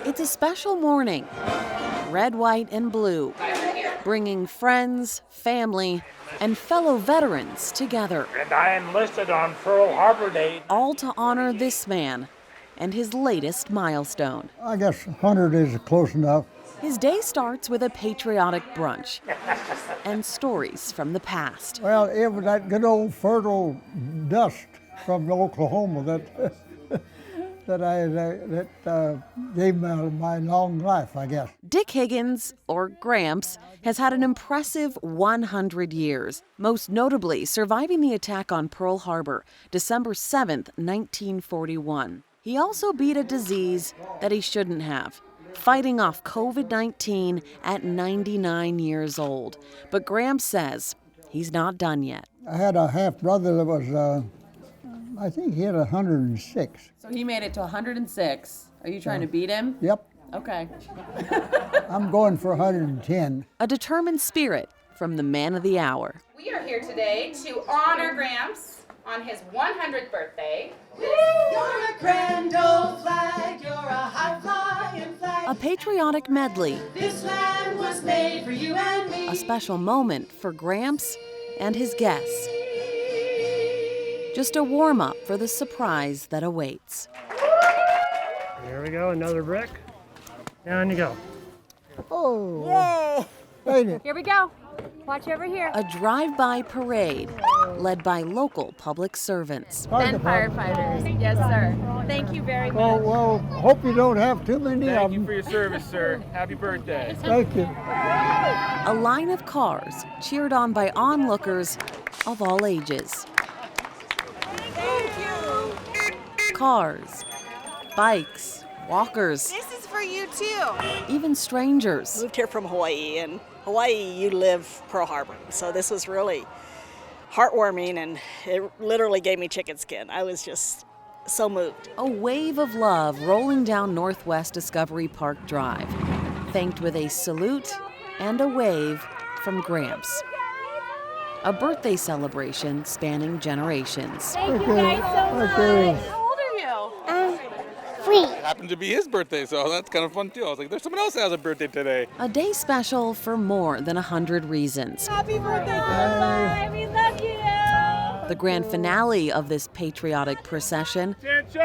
It's a special morning, red, white, and blue, bringing friends, family, and fellow veterans together. And I enlisted on Pearl Harbor Day. All to honor this man and his latest milestone. I guess 100 is close enough. His day starts with a patriotic brunch and stories from the past. Well, it was that good old fertile dust from Oklahoma that gave me my long life, I guess. Dick Higgins, or Gramps, has had an impressive 100 years, most notably surviving the attack on Pearl Harbor, December 7th, 1941. He also beat a disease that he shouldn't have, fighting off COVID-19 at 99 years old. But Gramps says he's not done yet. I had a half-brother that was, I think he had 106. So he made it to 106. Are you trying to beat him? Yep. Okay. I'm going for 110. A determined spirit from the man of the hour. We are here today to honor Gramps on his 100th birthday. You're a grand old flag, you're a high-flying flag. A patriotic medley. This land was made for you and me. A special moment for Gramps and his guests. Just a warm-up for the surprise that awaits. Here we go, another brick. Down you go. Oh, Yay! ain't it? Here we go. Watch over here. A drive-by parade led by local public servants. And firefighters. Yes, sir. Thank you very much. Well, hope you don't have too many of Thank you them. for your service, sir. Happy birthday. Thank you. A line of cars cheered on by onlookers of all ages. Thank you. Cars, bikes, walkers, This is for you too. even strangers. Moved here from Hawaii, and Hawaii, you live Pearl Harbor. So this was really heartwarming, and it literally gave me chicken skin. I was just so moved. A wave of love rolling down Northwest Discovery Park Drive, thanked with a salute and a wave from Gramps. A birthday celebration spanning generations. Thank you guys so much. How old are you? 3. It happened to be his birthday, so that's kind of fun too. I was like, there's someone else that has a birthday today. A day special for more than 100 reasons. Happy birthday, Grandpa. We love you. The grand finale of this patriotic procession, Happy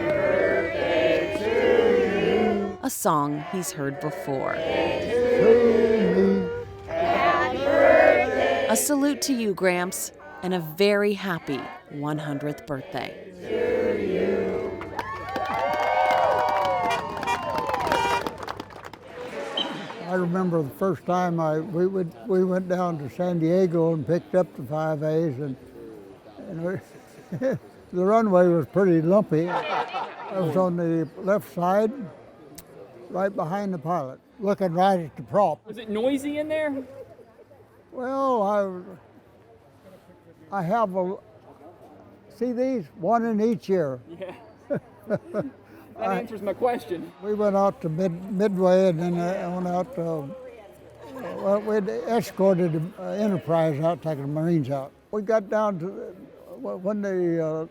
birthday to you. a song he's heard before. A salute to you, Gramps, and a very happy 100th birthday. I remember the first time we went down to San Diego and picked up the 5As, and the runway was pretty lumpy. I was on the left side, right behind the pilot, looking right at the prop. Was it noisy in there? Well, I have see these? One in each ear. Yeah. That answers my question. We went out to Midway, and then went out to, we'd escorted the Enterprise out, taking the Marines out. We got down to, when the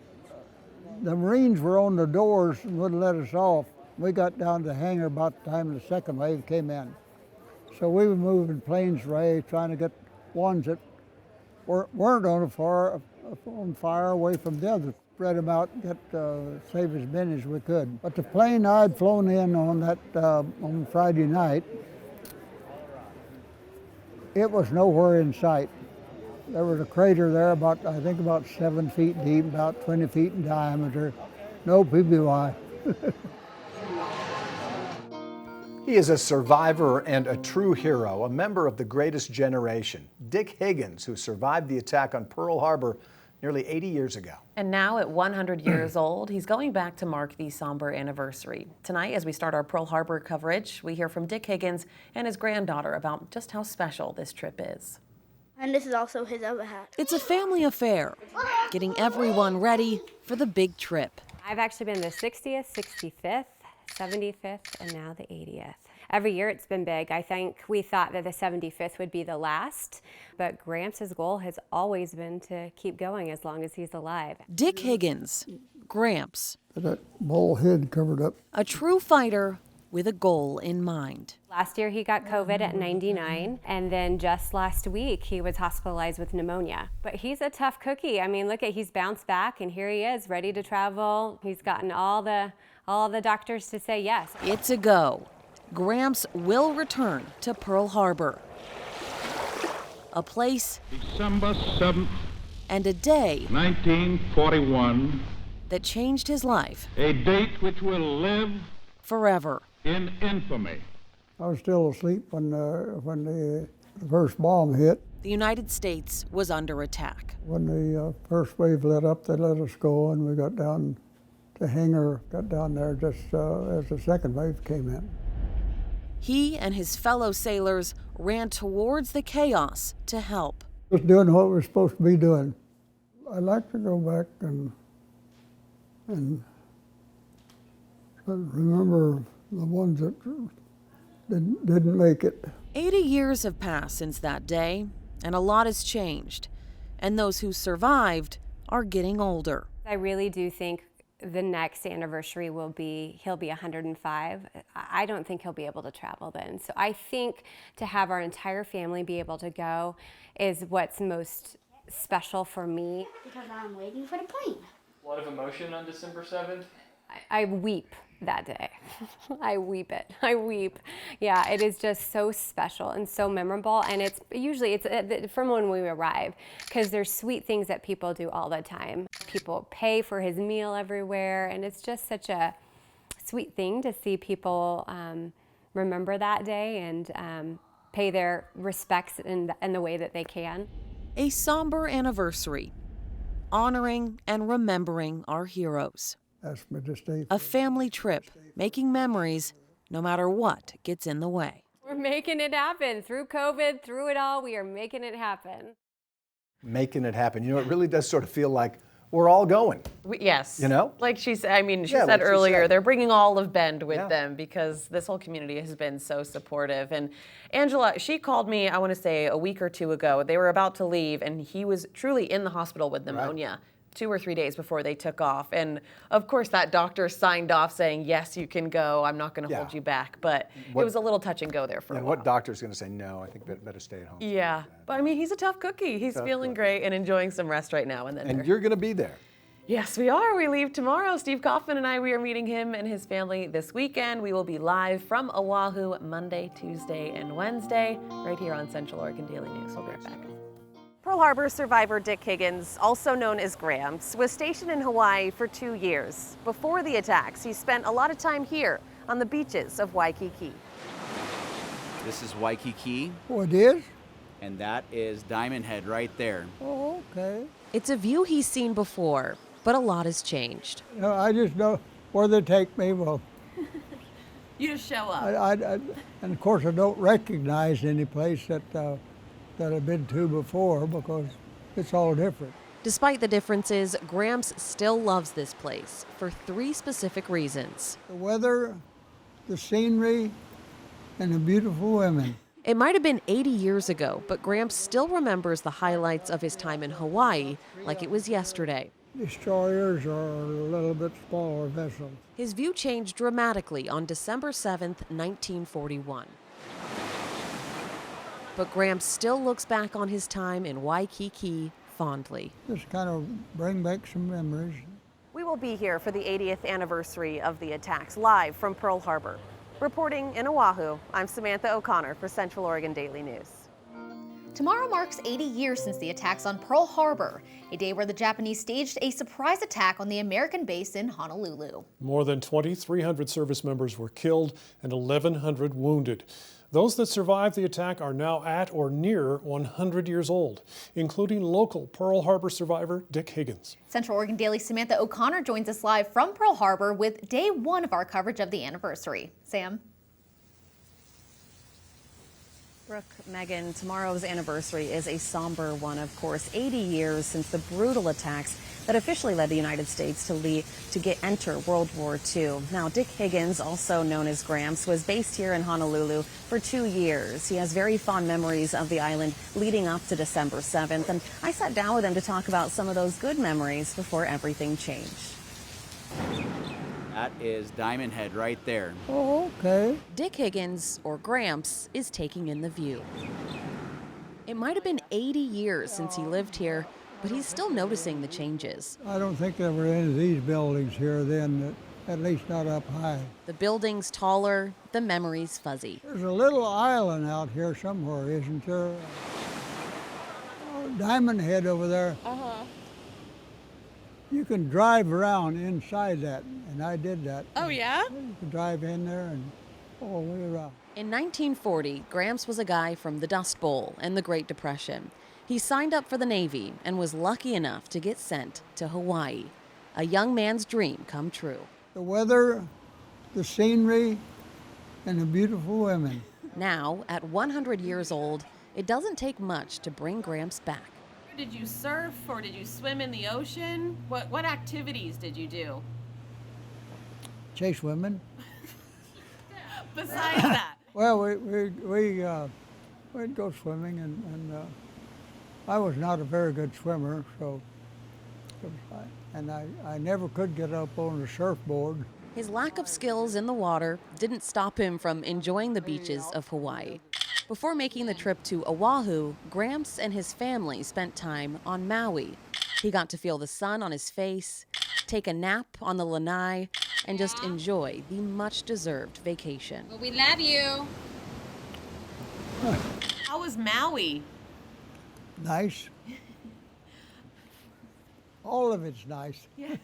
Marines were on the doors and wouldn't let us off, we got down to the hangar about the time the second wave came in. So we were moving planes away, trying to get ones that weren't on fire away from the others. Spread them out and get save as many as we could. But the plane I'd flown in on that on Friday night, it was nowhere in sight. There was a crater there about 7 feet deep, about 20 feet in diameter. No PBY. He is a survivor and a true hero, a member of the greatest generation. Dick Higgins, who survived the attack on Pearl Harbor nearly 80 years ago. And now at 100 years old, he's going back to mark the somber anniversary. Tonight, as we start our Pearl Harbor coverage, we hear from Dick Higgins and his granddaughter about just how special this trip is. And this is also his other hat. It's a family affair, getting everyone ready for the big trip. I've actually been the 60th, 65th, 75th, and now the 80th. Every year it's been big. I think we thought that the 75th would be the last, but Gramps' goal has always been to keep going as long as he's alive. Dick Higgins, Gramps. That bald head covered up. A true fighter with a goal in mind. Last year he got COVID at 99, and then just last week he was hospitalized with pneumonia. But he's a tough cookie. I mean, look at, he's bounced back, and here he is, ready to travel. He's gotten all the doctors to say yes. It's a go. Gramps will return to Pearl Harbor, a place December 7th, and a day 1941, that changed his life a date which will live forever in infamy. I was still asleep when the first bomb hit. The United States was under attack. When the first wave lit up, they let us go, and we got down to hangar, got down there just as the second wave came in. He and his fellow sailors ran towards the chaos to help. Just doing what we're supposed to be doing. I'd like to go back and remember the ones that didn't make it. 80 years have passed since that day, and a lot has changed. And those who survived are getting older. I really do think the next anniversary will be, he'll be 105. I don't think he'll be able to travel then. So I think to have our entire family be able to go is what's most special for me. Because I'm waiting for the plane. A lot of emotion on December 7th. I weep that day. I weep it. I weep. Yeah, it is just so special and so memorable. And it's usually from when we arrive, because there's sweet things that people do all the time. People pay for his meal everywhere, and it's just such a sweet thing to see people remember that day and pay their respects in the way that they can. A somber anniversary, honoring and remembering our heroes. Asked me to stay. A family trip, making memories no matter what gets in the way. We're making it happen. Through COVID, through it all, we are making it happen. Making it happen. You know, it really does sort of feel like we're all going. Yes. You know? Like she said, I mean, she Yeah, said like she earlier, said. they're bringing all of Bend with Yeah. them because this whole community has been so supportive. And Angela, she called me, I want to say a week or two ago. They were about to leave, and he was truly in the hospital with pneumonia. 2 or 3 days before they took off. And of course that doctor signed off saying, yes, you can go. I'm not going to hold you back. But it was a little touch and go there for a while. What doctor's going to say, no, I think better stay at home. Yeah. But I mean, he's a tough cookie. He's feeling great and enjoying some rest right now. And you're going to be there. Yes, we are. We leave tomorrow. Steve Kaufman and I, we are meeting him and his family this weekend. We will be live from Oahu Monday, Tuesday, and Wednesday, right here on Central Oregon Daily News. We'll be right back. Pearl Harbor survivor Dick Higgins, also known as Gramps, was stationed in Hawaii for 2 years. Before the attacks, he spent a lot of time here on the beaches of Waikiki. This is Waikiki. Oh, it is? And that is Diamond Head right there. Oh, okay. It's a view he's seen before, but a lot has changed. You know, I just know where they take me. Well, You just show up. and of course I don't recognize any place that I've been to before because it's all different. Despite the differences, Gramps still loves this place for 3 specific reasons. The weather, the scenery, and the beautiful women. It might have been 80 years ago, but Gramps still remembers the highlights of his time in Hawaii like it was yesterday. Destroyers are a little bit smaller vessels. His view changed dramatically on December 7th, 1941. But Gramps still looks back on his time in Waikiki fondly. Just kind of bring back some memories. We will be here for the 80th anniversary of the attacks, live from Pearl Harbor. Reporting in Oahu, I'm Samantha O'Connor for Central Oregon Daily News. Tomorrow marks 80 years since the attacks on Pearl Harbor, a day where the Japanese staged a surprise attack on the American base in Honolulu. More than 2,300 service members were killed and 1,100 wounded. Those that survived the attack are now at or near 100 years old, including local Pearl Harbor survivor Dick Higgins. Central Oregon Daily Samantha O'Connor joins us live from Pearl Harbor with day 1 of our coverage of the anniversary. Sam? Brooke, Megan, tomorrow's anniversary is a somber one, of course. 80 years since the brutal attacks that officially led the United States to enter World War II. Now, Dick Higgins, also known as Gramps, was based here in Honolulu for 2 years. He has very fond memories of the island leading up to December 7th, and I sat down with him to talk about some of those good memories before everything changed. That is Diamond Head right there. Oh, okay. Dick Higgins, or Gramps, is taking in the view. It might have been 80 years since he lived here, but he's still noticing the changes. I don't think there were any of these buildings here then, at least not up high. The building's taller, the memories fuzzy. There's a little island out here somewhere, isn't there? Oh, Diamond Head over there. Uh-huh. You can drive around inside that, and I did that. Oh, yeah? You can drive in there and all the way around. In 1940, Gramps was a guy from the Dust Bowl and the Great Depression. He signed up for the Navy and was lucky enough to get sent to Hawaii. A young man's dream come true. The weather, the scenery, and the beautiful women. Now, at 100 years old, it doesn't take much to bring Gramps back. Did you surf or did you swim in the ocean? What activities did you do? Chase women. Besides that? Well, we'd go swimming, and I was not a very good swimmer, so it was fine. And I never could get up on the surfboard. His lack of skills in the water didn't stop him from enjoying the beaches of Hawaii. Before making the trip to Oahu, Gramps and his family spent time on Maui. He got to feel the sun on his face, take a nap on the lanai, and just enjoy the much-deserved vacation. Well, we love you. How was Maui? Nice. All of it's nice. Yeah.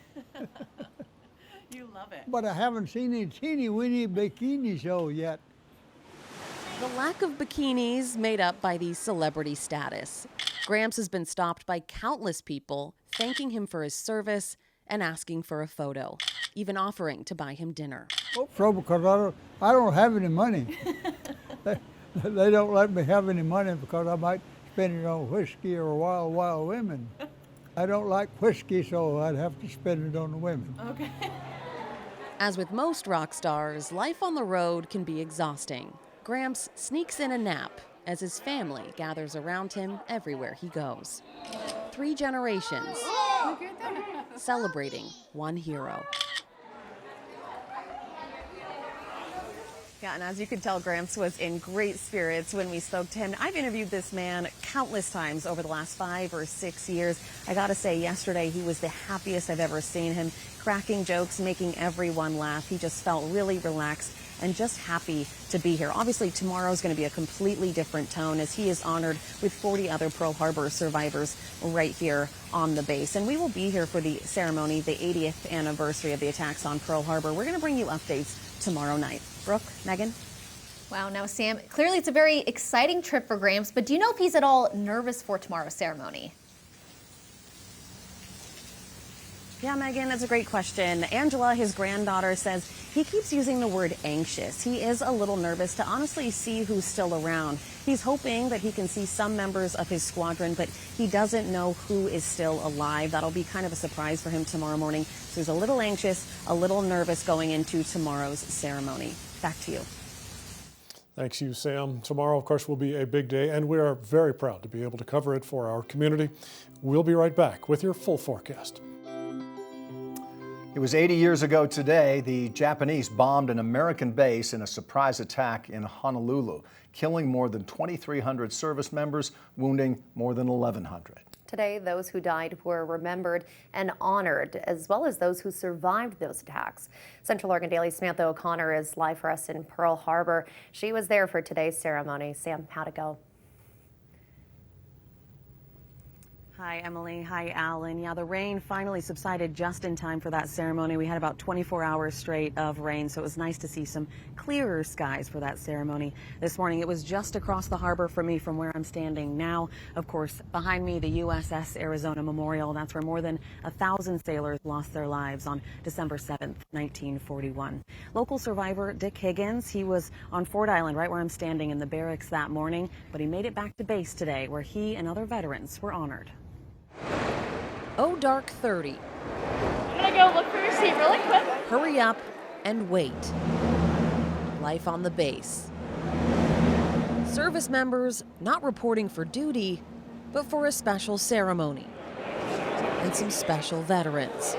You love it. But I haven't seen a teeny-weeny bikini show yet. The lack of bikinis made up by the celebrity status. Gramps has been stopped by countless people thanking him for his service and asking for a photo, even offering to buy him dinner. So because I don't have any money. They don't let me have any money because I might spend it on whiskey or wild women. I don't like whiskey, so I'd have to spend it on the women. Okay. As with most rock stars, life on the road can be exhausting. Gramps sneaks in a nap as his family gathers around him everywhere he goes. 3 generations celebrating one hero. Yeah, and as you can tell, Gramps was in great spirits when we spoke to him. I've interviewed this man countless times over the last 5 or 6 years. I gotta say, yesterday he was the happiest I've ever seen him, cracking jokes, making everyone laugh. He just felt really relaxed and just happy to be here. Obviously, tomorrow's going to be a completely different tone as he is honored with 40 other Pearl Harbor survivors right here on the base. And we will be here for the ceremony, the 80th anniversary of the attacks on Pearl Harbor. We're going to bring you updates tomorrow night. Brooke, Megan? Wow, now Sam, clearly it's a very exciting trip for Gramps, but do you know if he's at all nervous for tomorrow's ceremony? Yeah, Megan, that's a great question. Angela, his granddaughter, says he keeps using the word anxious. He is a little nervous to honestly see who's still around. He's hoping that he can see some members of his squadron, but he doesn't know who is still alive. That'll be kind of a surprise for him tomorrow morning. So he's a little anxious, a little nervous going into tomorrow's ceremony. Back to you. Thanks you, Sam. Tomorrow, of course, will be a big day, and we are very proud to be able to cover it for our community. We'll be right back with your full forecast. It was 80 years ago today, the Japanese bombed an American base in a surprise attack in Honolulu, killing more than 2,300 service members, wounding more than 1,100. Today, those who died were remembered and honored, as well as those who survived those attacks. Central Oregon Daily's Samantha O'Connor is live for us in Pearl Harbor. She was there for today's ceremony. Sam, how'd it go? Hi, Emily. Hi, Alan. Yeah, the rain finally subsided just in time for that ceremony. We had about 24 hours straight of rain, so it was nice to see some clearer skies for that ceremony. This morning, it was just across the harbor from me from where I'm standing now. Of course, behind me, the USS Arizona Memorial. That's where more than 1,000 sailors lost their lives on December 7th, 1941. Local survivor Dick Higgins, he was on Ford Island, right where I'm standing in the barracks that morning, but he made it back to base today, where he and other veterans were honored. Oh, dark 30. I'm gonna go look for your seat really quick. Hurry up and wait. Life on the base. Service members not reporting for duty, but for a special ceremony. And some special veterans.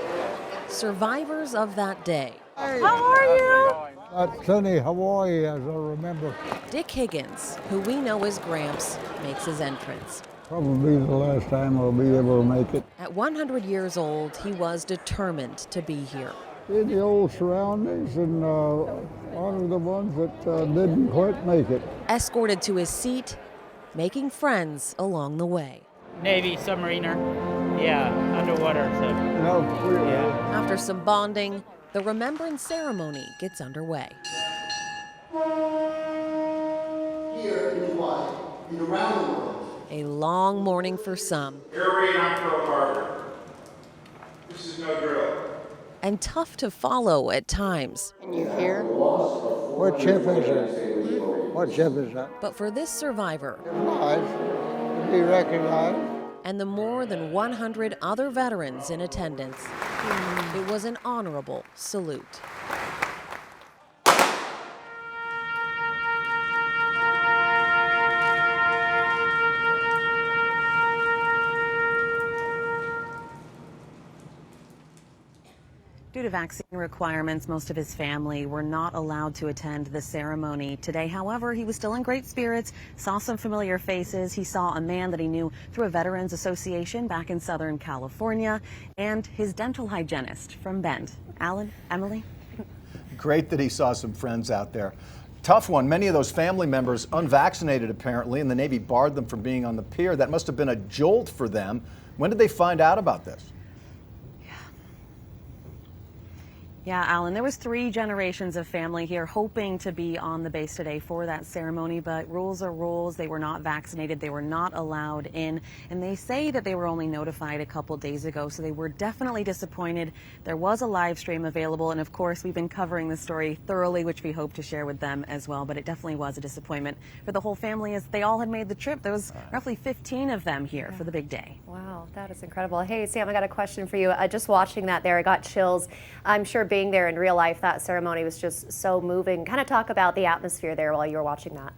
Survivors of that day. How are you? At sunny Hawaii, as I remember. Dick Higgins, who we know as Gramps, makes his entrance. Probably the last time I'll be able to make it. At 100 years old, he was determined to be here. In the old surroundings and honor the ones that didn't quite make it. Escorted to his seat, making friends along the way. Navy submariner. Yeah, underwater. So. Yeah. After some bonding, the Remembrance Ceremony gets underway. Here in Hawaii and around the world. A long morning for some. Air raid on Pearl Harbor. This is no drill. And tough to follow at times. Can you hear? What ship is it? What ship is that? But for this survivor, to be recognized. And the more than 100 other veterans in attendance, it was an honorable salute. Due to vaccine requirements, most of his family were not allowed to attend the ceremony today. However, he was still in great spirits, saw some familiar faces. He saw a man that he knew through a Veterans Association back in Southern California, and his dental hygienist from Bend. Alan, Emily? Great that he saw some friends out there. Tough one. Many of those family members unvaccinated apparently, and the Navy barred them from being on the pier. That must have been a jolt for them. When did they find out about this? Yeah, Alan, there was 3 generations of family here hoping to be on the base today for that ceremony, but rules are rules. They were not vaccinated. They were not allowed in, and they say that they were only notified a couple days ago, so they were definitely disappointed. There was a live stream available, and of course, we've been covering the story thoroughly, which we hope to share with them as well, but it definitely was a disappointment for the whole family as they all had made the trip. There was roughly 15 of them here for the big day. Wow, that is incredible. Hey, Sam, I got a question for you. Just watching that there, I got chills. I'm sure being there in real life, that ceremony was just so moving. Kind of talk about the atmosphere there while you were watching that.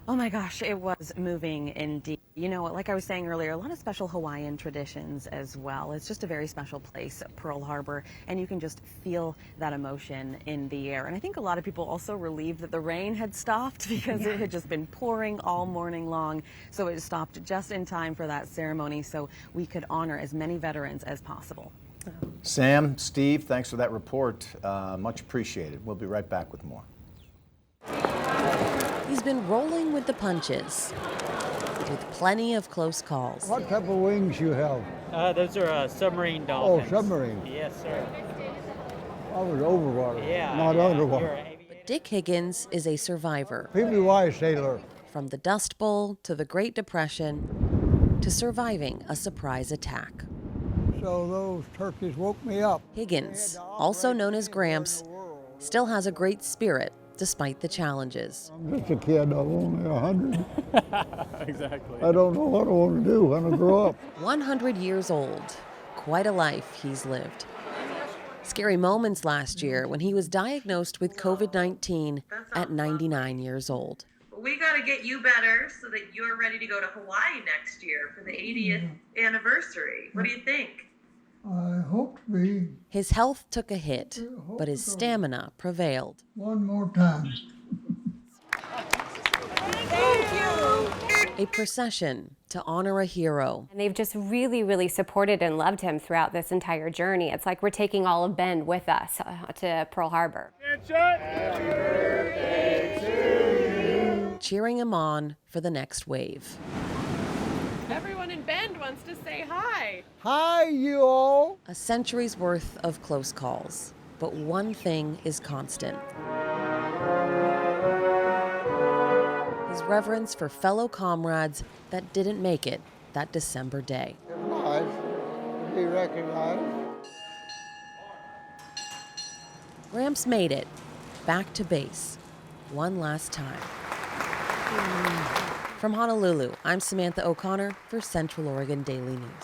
Oh my gosh, it was moving indeed. You know, like I was saying earlier, a lot of special Hawaiian traditions as well. It's just a very special place, Pearl Harbor, and you can just feel that emotion in the air. And I think a lot of people also relieved that the rain had stopped because it had just been pouring all morning long. So it stopped just in time for that ceremony so we could honor as many veterans as possible. Sam, Steve, thanks for that report. Much appreciated. We'll be right back with more. He's been rolling with the punches, with plenty of close calls. What type of wings you have? Those are submarine dolphins. Oh, submarine. Yes, sir. I was overwater, Yeah, not underwater. But Dick Higgins is a survivor. PBY sailor. From the Dust Bowl to the Great Depression to surviving a surprise attack. So those turkeys woke me up. Higgins, also known as Gramps, still has a great spirit despite the challenges. I'm just a kid, I'm only 100. Exactly. I don't know what I want to do when I grow up. 100 years old, quite a life he's lived. Scary moments last year when he was diagnosed with COVID-19 at 99 years old. We got to get you better so that you're ready to go to Hawaii next year for the 80th anniversary. What do you think? I hope to be. His health took a hit, but his stamina prevailed. One more time. Thank you. A procession to honor a hero. And they've just really, really supported and loved him throughout this entire journey. It's like we're taking all of Bend with us to Pearl Harbor. Happy birthday to you. Cheering him on for the next wave. Everyone in Bend wants to say hi. Hi, you all. A century's worth of close calls, but one thing is constant. His reverence for fellow comrades that didn't make it that December day. Nice to be recognized. Gramps made it back to base one last time. From Honolulu, I'm Samantha O'Connor for Central Oregon Daily News.